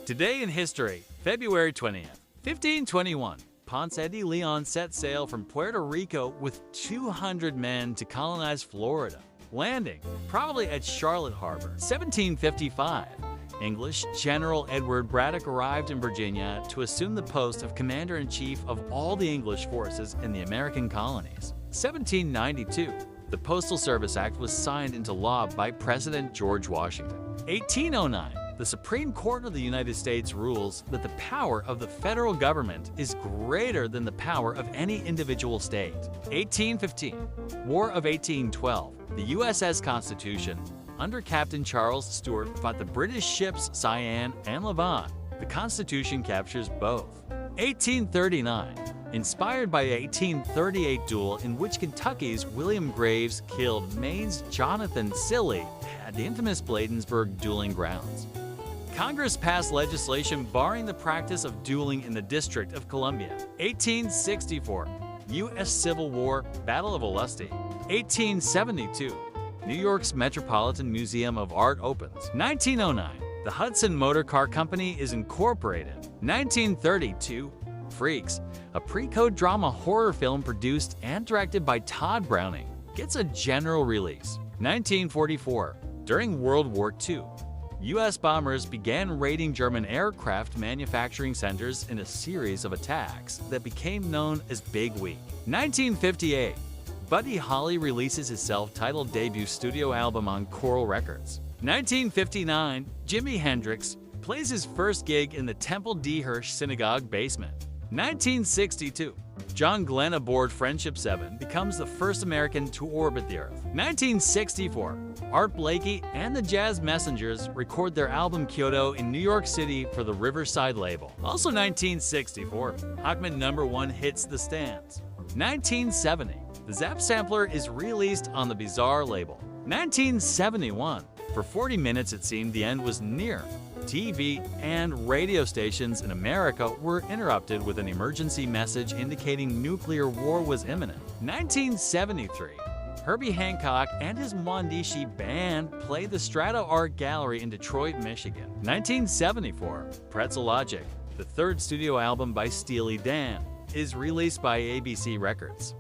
Today in history, February 20th, 1521, Ponce de Leon set sail from Puerto Rico with 200 men to colonize Florida, landing probably at Charlotte Harbor. 1755, English General Edward Braddock arrived in Virginia to assume the post of Commander-in-Chief of all the English forces in the American colonies. 1792, the Postal Service Act was signed into law by President George Washington. 1809, the Supreme Court of the United States rules that the power of the federal government is greater than the power of any individual state. 1815, War of 1812, the USS Constitution, under Captain Charles Stewart, fought the British ships Cyane and Levant. The Constitution captures both. 1839, inspired by the 1838 duel in which Kentucky's William Graves killed Maine's Jonathan Cilley at the infamous Bladensburg dueling grounds. Congress passed legislation barring the practice of dueling in the District of Columbia. 1864, U.S. Civil War, Battle of Olustee. 1872, New York's Metropolitan Museum of Art opens. 1909, the Hudson Motor Car Company is incorporated. 1932, Freaks, a pre-code drama horror film produced and directed by Todd Browning, gets a general release. 1944, during World War II, U.S. bombers began raiding German aircraft manufacturing centers in a series of attacks that became known as Big Week. 1958, Buddy Holly releases his self-titled debut studio album on Coral Records. 1959, Jimi Hendrix plays his first gig in the Temple D. Hirsch Synagogue basement. 1962, John Glenn aboard Friendship 7 becomes the first American to orbit the Earth. 1964, Art Blakey and the Jazz Messengers record their album Kyoto in New York City for the Riverside label. Also 1964, Hawkman #1 hits the stands. 1970, the Zap Sampler is released on the Bizarre label. 1971, for 40 minutes it seemed the end was near. TV and radio stations in America were interrupted with an emergency message indicating nuclear war was imminent. 1973, Herbie Hancock and his Mwandishi band played the Strata Art Gallery in Detroit, Michigan. 1974, Pretzel Logic, the third studio album by Steely Dan, is released by ABC Records.